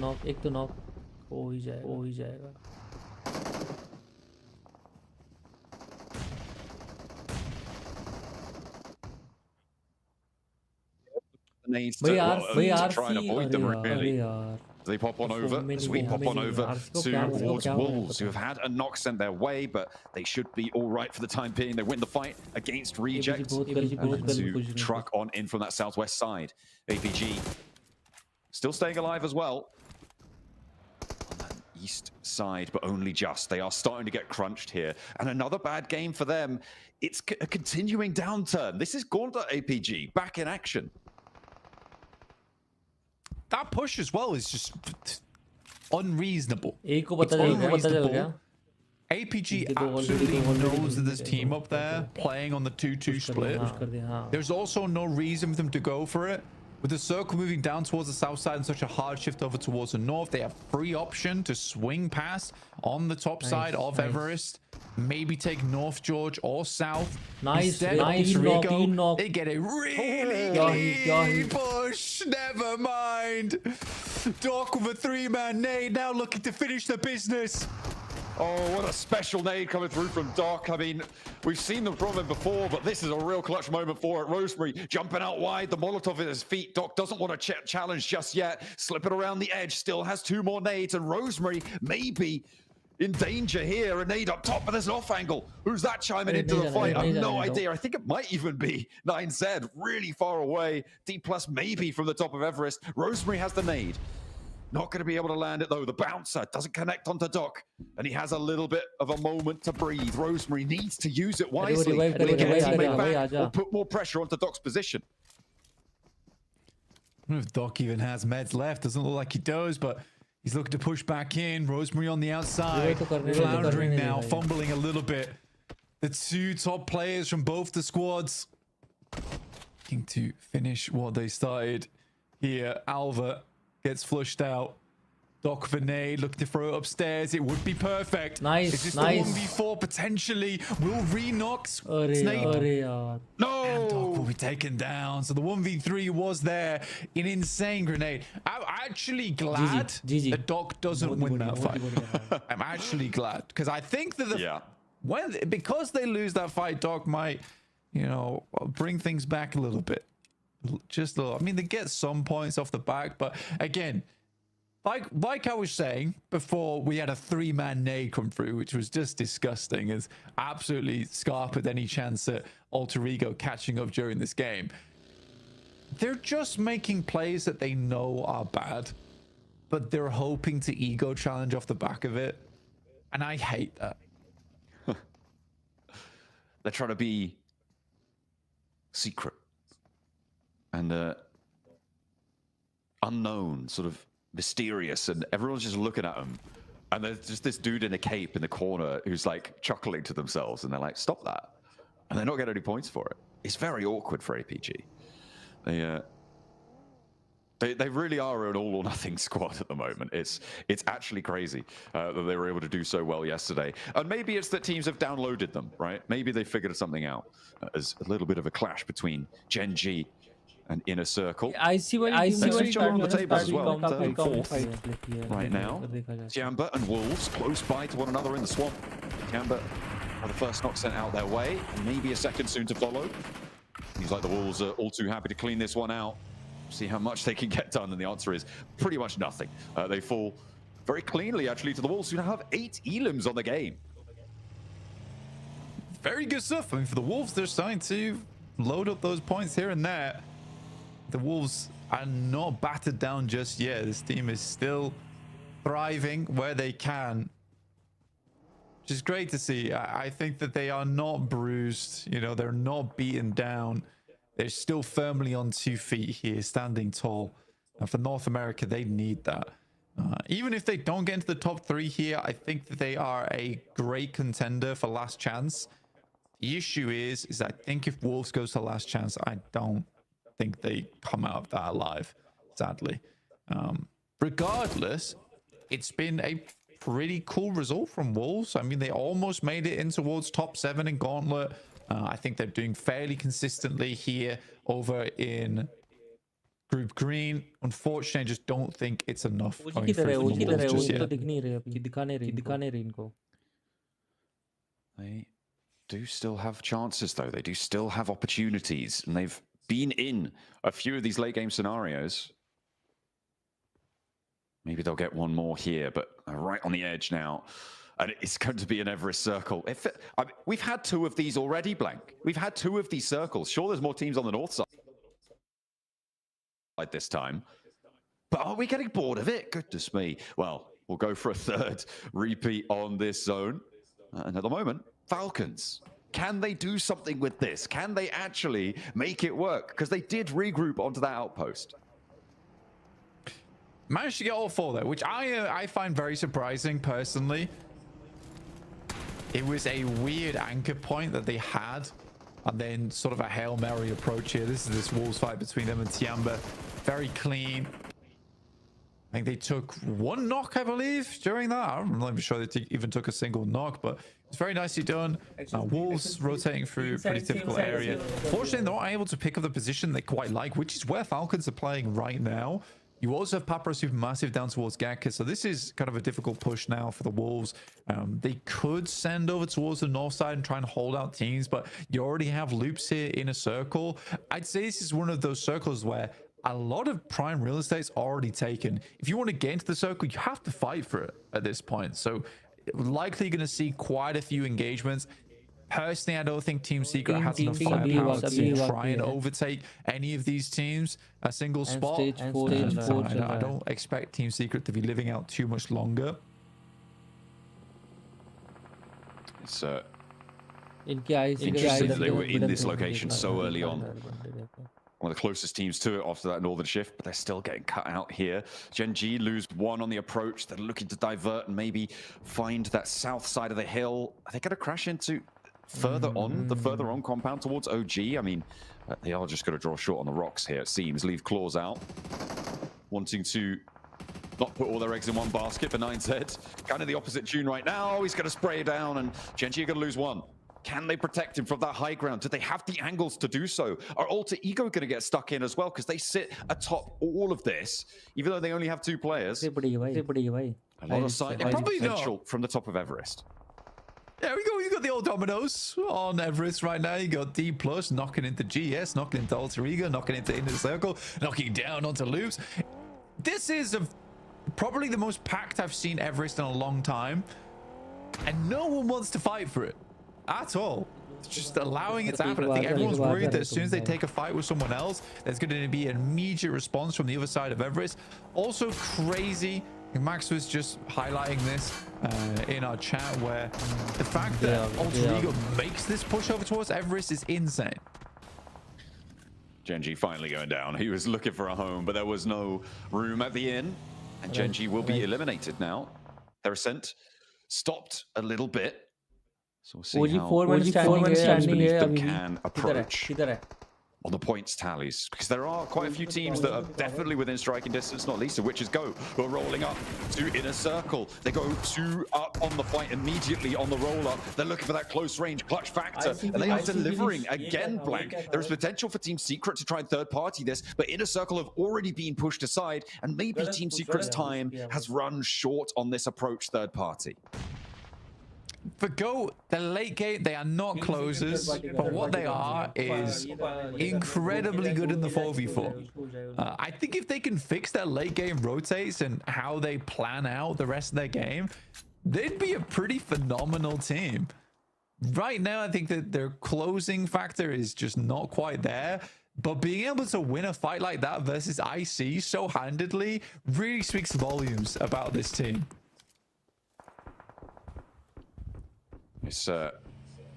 Needs to try and avoid them, really. They pop on over, as we pop on over towards Wolves, who have had a knock sent their way, but they should be all right for the time being. They win the fight against Reject to truck on in from that southwest side. APG still staying alive as well. On that east side, but only just. They are starting to get crunched here. And another bad game for them. It's a continuing downturn. This is Gauntlet APG back in action.
That push as well is just unreasonable. It's unreasonable. APG absolutely knows that there's team up there playing on the 2-2 split. There's also no reason for them to go for it. With the circle moving down towards the south side and such a hard shift over towards the north, they have free option to swing past on the top side of Everest. Maybe take North George or South. Instead, Rico, they get a really clean push. Never mind. Doc with a three-man nade now looking to finish the business.
Oh, what a special nade coming through from Doc. I mean, we've seen them from him before, but this is a real clutch moment for it. Rosemary jumping out wide, the Molotov at his feet. Doc doesn't want to challenge just yet. Slipping around the edge, still has 2 more nades, and Rosemary maybe in danger here. A nade up top, but there's an off angle. Who's that chiming into the fight? I have no idea. I think it might even be 9Z, really far away. D+ maybe from the top of Everest. Rosemary has the nade. Not going to be able to land it, though. The bouncer doesn't connect onto Doc, and he has a little bit of a moment to breathe. Rosemary needs to use it wisely and get a teammate back or put more pressure onto Doc's position.
I don't know if Doc even has meds left. Doesn't look like he does, but he's looking to push back in. Rosemary on the outside, floundering now, fumbling a little bit. The 2 top players from both the squads looking to finish what they started here. Alva gets flushed out. Doc Vinay looking to throw it upstairs. It would be perfect.
Nice,
Is this
nice.
the 1v4 potentially? Will Renox Snake?
No!
And Doc will be taken down. So the 1v3 was there. An insane grenade. I'm actually glad that Doc doesn't win that fight. I'm actually glad. Because I think that because they lose that fight, Doc might, you know, bring things back a little bit. Just a little. I mean, they get some points off the back, but again, like I was saying before, we had a 3-man nade come through, which was just disgusting. It's absolutely scarpered any chance at Alter Ego catching up during this game. They're just making plays that they know are bad, but they're hoping to ego challenge off the back of it, and I hate that.
They're trying to be secret and unknown, sort of mysterious, and everyone's just looking at them, and there's just this dude in a cape in the corner who's like chuckling to themselves, and they're like, stop that, and they're not getting any points for it. It's very awkward for APG. They really are an all or nothing squad at the moment. It's actually crazy that they were able to do so well yesterday. And maybe it's that teams have downloaded them, right? Maybe they figured something out. There's a little bit of a clash between Gen G and Inner Circle.
I see what
on the table as well. Fourth right now. Jamba and Wolves close by to one another in the swamp. Jamba are the first knock sent out their way, and maybe a second soon to follow. Seems like the Wolves are all too happy to clean this one out. See how much they can get done, and the answer is pretty much nothing. They fall very cleanly, actually, to the Wolves, who now have 8 elims on the game.
Very good stuff. I mean, for the Wolves, they're starting to load up those points here and there. The Wolves are not battered down just yet. This team is still thriving where they can, which is great to see. I think that they are not bruised. You know, they're not beaten down. They're still firmly on 2 feet here, standing tall. And for North America, they need that. Even if they don't get into the top 3 here, I think that they are a great contender for last chance. The issue is I think if Wolves goes to last chance, I don't think they come out of that alive, sadly. Regardless, it's been a pretty cool result from Wolves. I mean, they almost made it in towards top 7 in Gauntlet. I think they're doing fairly consistently here over in Group Green. Unfortunately, I just don't think it's enough going through from the Wolves just yet.
They do still have chances, though. They do still have opportunities, and they've been in a few of these late game scenarios. Maybe they'll get one more here, but they're right on the edge now. And it's going to be an Everest circle. I mean, we've had 2 of these already, Blank. We've had 2 of these circles. Sure, there's more teams on the north side this time. But are we getting bored of it? Goodness me. Well, we'll go for a 3rd repeat on this zone. And at the moment, Falcons. Can they do something with this? Can they actually make it work? Because they did regroup onto that outpost.
Managed to get all 4 there, which I find very surprising personally. It was a weird anchor point that they had and then sort of a Hail Mary approach here. This is this Wolves fight between them and Tiamba. Very clean. I think they took one knock, I believe, during that. I'm not even sure they even took a single knock, but it's very nicely done. Wolves rotating through a pretty typical area. Fortunately, they're not able to pick up the position they quite like, which is where Falcons are playing right now. You also have Papra Supermassive down towards Gakka, so this is kind of a difficult push now for the Wolves. They could send over towards the north side and try and hold out teams, but you already have loops here in a circle. I'd say this is one of those circles where a lot of prime real estate's already taken. If you want to get into the circle, you have to fight for it at this point. So likely going to see quite a few engagements. Personally, I don't think Team Secret has enough firepower to try and overtake any of these teams a single spot. I don't expect Team Secret to be living out too much longer.
It's interesting that they were in this location so early on. One of the closest teams to it after that northern shift, but they're still getting cut out here. Gen G lose one on the approach. They're looking to divert and maybe find that south side of the hill. Are they going to crash into further on, the further on compound towards OG? I mean, they are just going to draw short on the rocks here, it seems. Leave claws out. Wanting to not put all their eggs in one basket for 9Z. Kind of the opposite tune right now. He's going to spray down, and Gen G are going to lose one. Can they protect him from that high ground? Do they have the angles to do so? Are Alter Ego going to get stuck in as well? Because they sit atop all of this, even though they only have 2 players. A lot of sight potential from the top of Everest.
There we go. You got the old dominoes on Everest right now. You got D plus knocking into GS, knocking into Alter Ego, knocking into Inner Circle, knocking down onto Loops. This is probably the most packed I've seen Everest in a long time, and no one wants to fight for it at all. It's just allowing it to happen. I think everyone's worried that as soon as they take a fight with someone else, there's going to be an immediate response from the other side of Everest. Also crazy, Max was just highlighting this in our chat, where the fact that Alter Ego makes this push over towards Everest is insane.
Gen G finally going down. He was looking for a home, but there was no room at the inn, and Gen G will be eliminated now. Their ascent stopped a little bit. So we'll see how teams beneath them can approach on the points tallies, because there are quite a few teams that are definitely within striking distance, not least of which is Go, who are rolling up to Inner Circle. They go 2 up on the fight immediately on the roll up. They're looking for that close range clutch factor, and they are delivering again. Blank. There is potential for Team Secret to try and third party this, but Inner Circle have already been pushed aside, and maybe Team Secret's time has run short on this approach third party.
For Go, the late game, they are not closers, but what they are is incredibly good in the 4v4. I think if they can fix their late game rotates and how they plan out the rest of their game, they'd be a pretty phenomenal team. Right now, I think that their closing factor is just not quite there, but being able to win a fight like that versus IC so handedly really speaks volumes about this team.
It's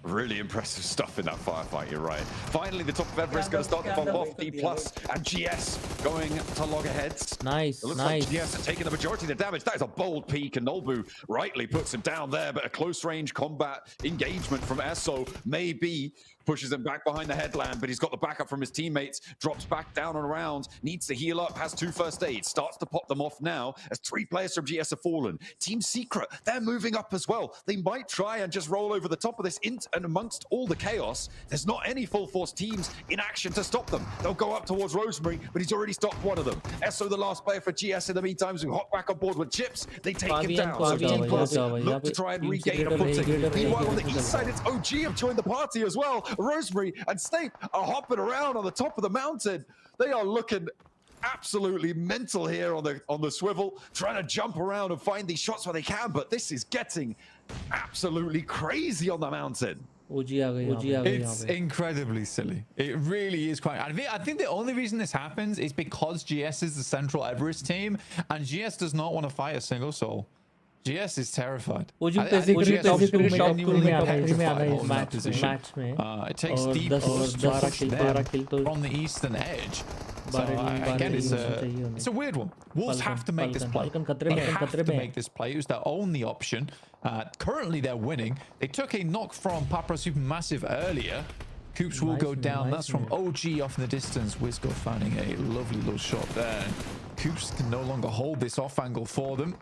really impressive stuff in that firefight, you're right. Finally, the top of Everest going to start to pop off. D plus and GS going to loggerheads.
Nice,
it looks
nice.
like GS are taking the majority of the damage. That is a bold peek, and Nolbu rightly puts him down there, but a close range combat engagement from Esso maybe pushes him back behind the headland, but he's got the backup from his teammates, drops back down and around, needs to heal up, has 2 first aids, starts to pop them off now as 3 players from GS have fallen. Team Secret, they're moving up as well. They might try and just roll over the top of this and amongst all the chaos, there's not any full force teams in action to stop them. They'll go up towards Rosemary, but he's already stopped one of them. Esso, the last player for GS in the meantime, who hop back on board with Chips, they take him down. So Team Plus look to try and regain a footing. Meanwhile, on the east side, it's OG have joined the party as well. Rosemary and Snape are hopping around on the top of the mountain. They are looking absolutely mental here on the swivel, trying to jump around and find these shots where they can, but this is getting absolutely crazy on the mountain.
It's incredibly silly. It really is quite. I think the only reason this happens is because GS is the Central Everest team, and GS does not want to fight a single soul. GS is terrified. It takes deep push to push them from the eastern edge. So again, it's a weird one. Wolves have to make this play. They have to make this play. It was their only option. Currently, they're winning. They took a knock from Papra Supermassive earlier, Coops will go down. That's from OG off in the distance. Wisco finding a lovely little shot there. Coops can no longer hold this off angle for them.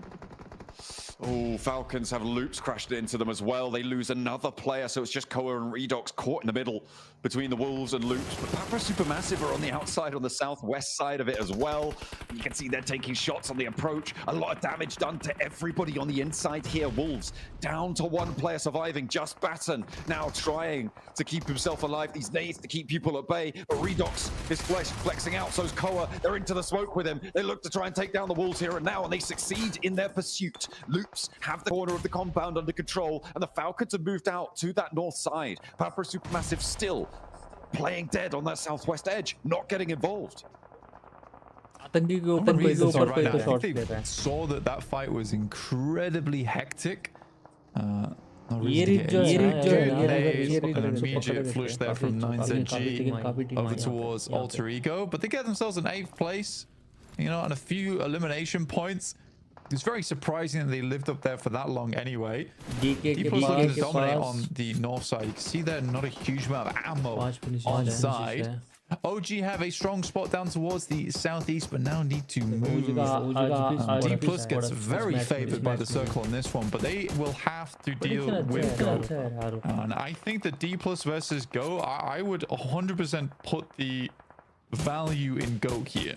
Oh, Falcons have loops crashed into them as well. They lose another player, so it's just Koa and Redox caught in the middle between the Wolves and loops. But Papa Supermassive are on the outside, on the southwest side of it as well. You can see they're taking shots on the approach. A lot of damage done to everybody on the inside here. Wolves down to one player surviving, just Batten now trying to keep himself alive. These nades to keep people at bay, but Redox is flexing out. So's Koa. They're into the smoke with him. They look to try and take down the Wolves here and now, and they succeed in their pursuit. Loops have the corner of the compound under control, and the Falcons have moved out to that north side. Papa Supermassive still playing dead on that southwest edge, not getting involved.
They
saw that fight was incredibly hectic. Immediate flush there from 9ZG over towards Alter Ego, but they get themselves an 8th place, you know, and a few elimination points. It's very surprising that they lived up there for that long anyway. D+ looking to dominate on the north side. You can see there not a huge amount of ammo on side. OG have a strong spot down towards the southeast, but now need to move. D+ gets very favored by the circle on this one, but they will have to deal with Go. And I think the D+ versus Go, I would 100% put the value in Go here.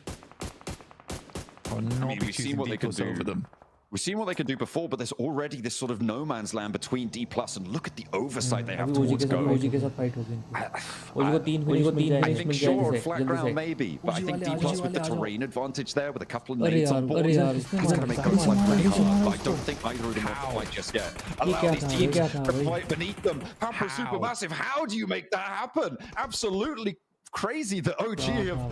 We've seen what they can do over them. We've seen what they can do before, but there's already this sort of no man's land between D+, and look at the oversight they have towards Go. I think sure, on flat ground maybe, but I think D+ with the terrain advantage there, with a couple of nades on board, he's going to make Go's life pretty hard, but I don't think either of them want to fight just yet. Allow these teams to fight beneath them. Pamper Supermassive, how do you make that happen? Absolutely crazy that OG have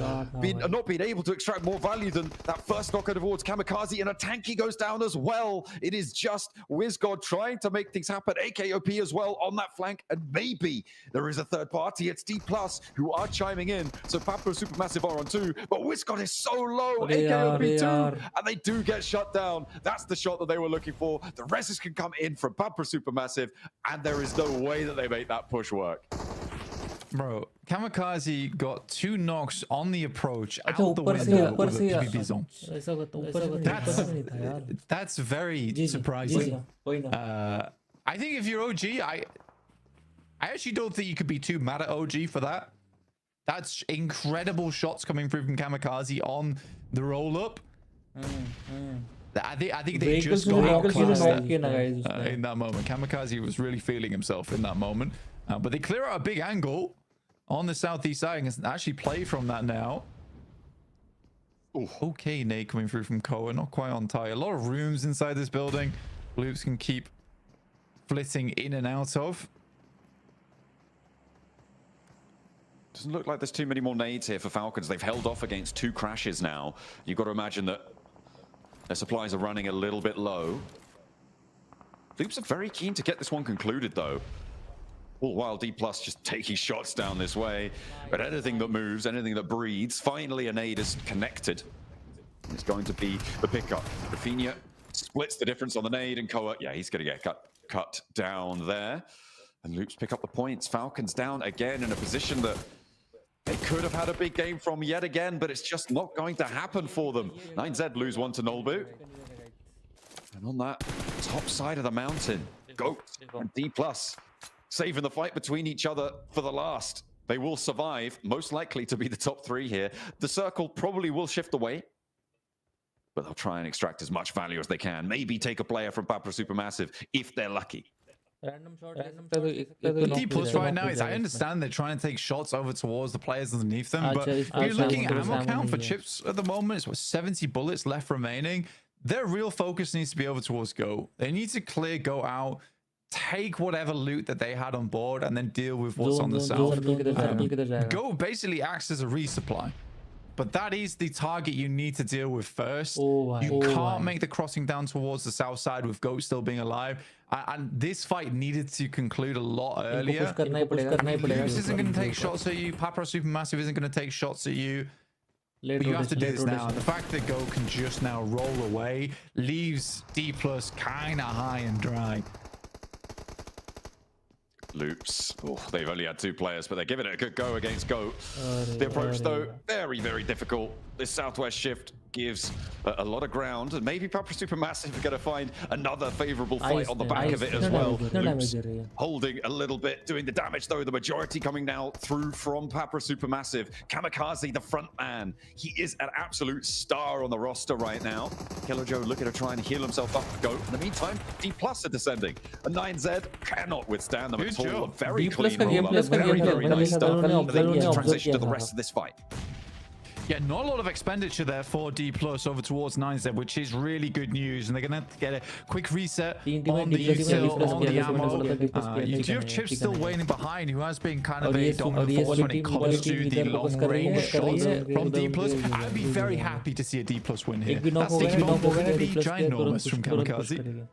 not been able to extract more value than that first knockout towards Kamikaze, and a tanky goes down as well. It is just WizGod trying to make things happen. AKOP as well on that flank, and maybe there is a third party. It's D+ who are chiming in, so Papa Supermassive are on 2, but WizGod is so low. AKOP 2, and they do get shut down. That's the shot that they were looking for. The resist can come in from Papa Supermassive, and there is no way that they make that push work.
Bro, Kamikaze got 2 knocks on the approach out the window with a PvP zone. That's very surprising. I think if you're OG, I actually don't think you could be too mad at OG for that. That's incredible shots coming through from Kamikaze on the roll-up. I think they just got outclassed in that moment. Kamikaze was really feeling himself in that moment. But they clear out a big angle on the southeast side and can actually play from that now. Ooh. Okay, nade coming through from Koa, not quite on target. A lot of rooms inside this building. Loops can keep flitting in and out of.
Doesn't look like there's too many more nades here for Falcons. They've held off against 2 crashes now. You've got to imagine that their supplies are running a little bit low. Loops are very keen to get this one concluded, though. All while D+ just taking shots down this way. But anything that moves, anything that breathes, finally a nade is connected. It's going to be the pickup. Rafinha splits the difference on the nade, and Koa, yeah, he's going to get cut down there. And Loops pick up the points. Falcons down again in a position that they could have had a big game from yet again, but it's just not going to happen for them. 9Z lose 1 to Nolbu. And on that top side of the mountain, Goat and D+ saving the fight between each other for the last. They will survive, most likely to be the top 3 here. The circle probably will shift away, but they'll try and extract as much value as they can. Maybe take a player from Papa Supermassive if they're lucky.
The D+ right now is, I understand they're trying to take shots over towards the players underneath them, but if you're looking at ammo count for chips at the moment, it's what, 70 bullets left remaining. Their real focus needs to be over towards Go. They need to clear Go out, take whatever loot that they had on board, and then deal with what's on the south. Go basically acts as a resupply, but that is the target you need to deal with first. You can't make the crossing down towards the south side with Goat still being alive, and this fight needed to conclude a lot earlier. Loops isn't going to take shots at you. Papa Supermassive isn't going to take shots at you. But you have to do this now. The fact that Go can just now roll away leaves D+ kind of high and dry.
Loops. Oh, they've only had 2 players, but they're giving it a good go against Goat. The approach, though, very, very difficult. This southwest shift gives a lot of ground, and maybe Papra Supermassive are going to find another favorable fight on the back of it as well. Loops holding a little bit, doing the damage, though. The majority coming now through from Papra Supermassive. Kamikaze, the front man. He is an absolute star on the roster right now. Killer Joe looking to try and heal himself up. Goat. In the meantime, D+ are descending. A 9Z cannot withstand them. It's all a very clean roll-up. Very, very nice stuff. But they need to transition to the rest of this fight.
Yeah, not a lot of expenditure there for D+ over towards 9Z, which is really good news. And they're going to have to get a quick reset on the util, on the ammo. You do have Chips still waiting behind, who has been kind of a dominant force when it comes to the long-range shots from D+. I'd be very happy to see a D+ win here. That sticky bomb going to be ginormous from Kamikaze.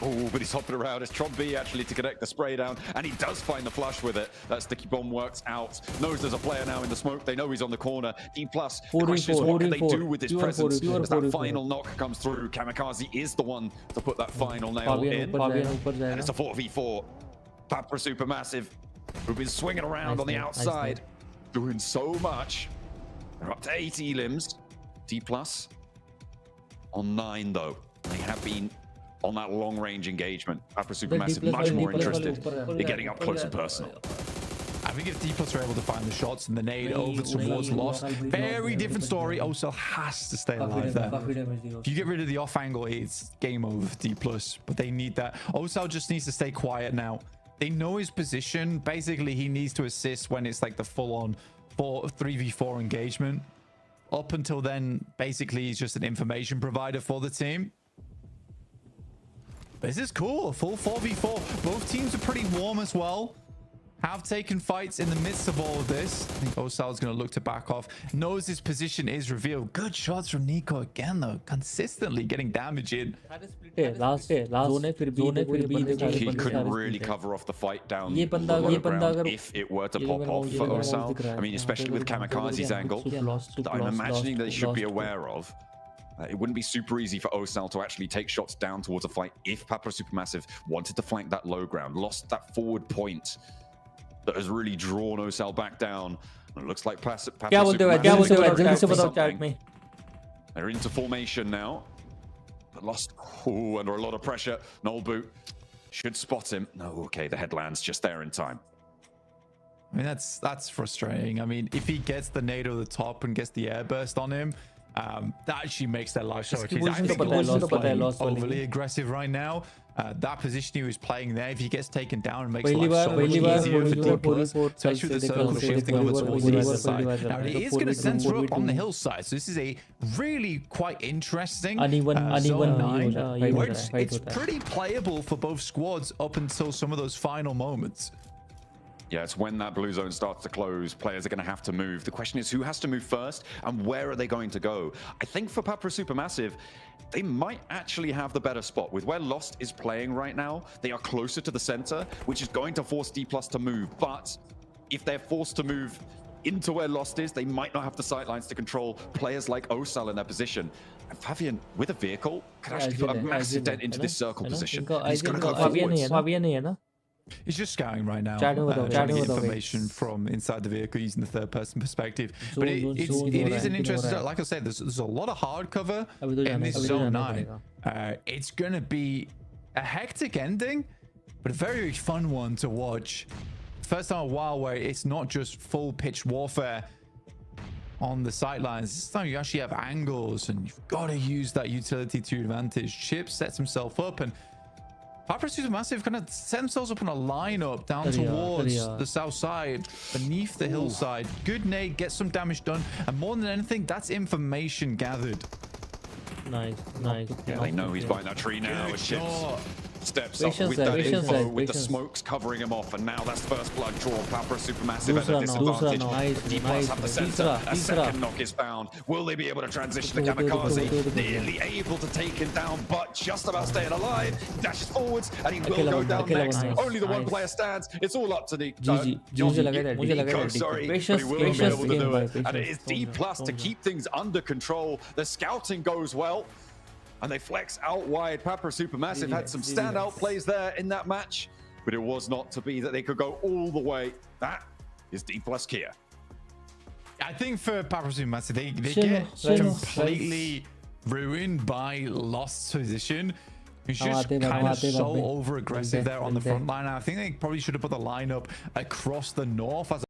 Oh, but he's hopping around. It's Tron B actually to connect the spray down, and he does find the flush with it. That sticky bomb works out. Knows there's a player now in the smoke. They know he's on the corner. D+, the question is, what can they do with his presence as that final knock comes through? Kamikaze is the one to put that final nail in. And it's a 4v4. Papra Supermassive, who've been swinging around on the outside, doing so much. They're up to 80 limbs. D+ on 9, though. They have been on that long-range engagement. Papra Supermassive much more interested in getting up close and personal.
I think if D+ are able to find the shots and the nade over towards Lost, very different story. Osel has to stay alive there. If you get rid of the off angle, it's game over for D+, but they need that. Osel just needs to stay quiet now. They know his position. Basically, he needs to assist when it's like the full-on 3v4 engagement. Up until then, basically, he's just an information provider for the team. This is cool. A full 4v4. Both teams are pretty warm as well. Have taken fights in the midst of all of this. I think Osal is going to look to back off. Knows his position is revealed. Good shots from Nico again, though. Consistently getting damage in.
He couldn't really cover off the fight down the lower ground if it were to pop off for Osal. I mean, especially with Kamikaze's angle that I'm imagining they should be aware of. It wouldn't be super easy for Osal to actually take shots down towards a fight if Papra Supermassive wanted to flank that low ground, lost that forward point that has really drawn Osal back down. And it looks like Papra Supermassive. They're into formation now, but lost under a lot of pressure. Nolbu should spot him. No, okay, the headland's just there in time.
I mean, that's frustrating. I mean, if he gets the nade over the top and gets the air burst on him, that actually makes their life so much easier. I think overly aggressive right now. That position he was playing there, if he gets taken down, it makes life so much easier for D+, especially with the circle shifting over towards the east side. Now, it is going to center up on the hillside, so this is a really quite interesting zone 9, where it's pretty playable for both squads up until some of those final moments.
Yeah, it's when that blue zone starts to close, players are going to have to move. The question is, who has to move first and where are they going to go? I think for Papra Supermassive, they might actually have the better spot. With where Lost is playing right now, they are closer to the center, which is going to force D+ to move. But if they're forced to move into where Lost is, they might not have the sightlines to control players like Osal in their position. And Fabian, with a vehicle, could actually put a massive dent into this circle position. He's going to go forwards.
He's just scouting right now, trying to get information from inside the vehicle using the third-person perspective. But it is an interesting, like I said, there's a lot of hard cover in this zone 9. It's going to be a hectic ending, but a very, very fun one to watch. First time in a while where it's not just full pitch warfare on the sidelines. This time you actually have angles, and you've got to use that utility to your advantage. Chip sets himself up, and Papra Supermassive kind of set themselves up on a lineup down towards the south side, beneath the hillside. Good nade, get some damage done, and more than anything, that's information gathered.
Nice.
Yeah, they know he's behind that tree now. With Chips steps up with that info, with the smokes covering him off, and now that's first blood draw. Papra Supermassive at a disadvantage. D+ have the center. A second knock is found. Will they be able to transition to Kamikaze? Nearly able to take him down, but just about staying alive. He dashes forwards, and he will go down next. Only the one player stands. It's all up to the Nico, sorry, but he will be able to do it. And it is D+ to keep things under control. The scouting goes well, and they flex out wide. Papra Supermassive had some standout plays there in that match. but it was not to be that they could go all the way. That is D plus Kia.
I think for Paprasum Massive, they
Chino,
get
Chino.
completely ruined by lost position. He's just
Amate,
kind of
amate,
so
amate.
over aggressive
Amate,
there on the
amate.
front line. I think they probably should have put the lineup across the north as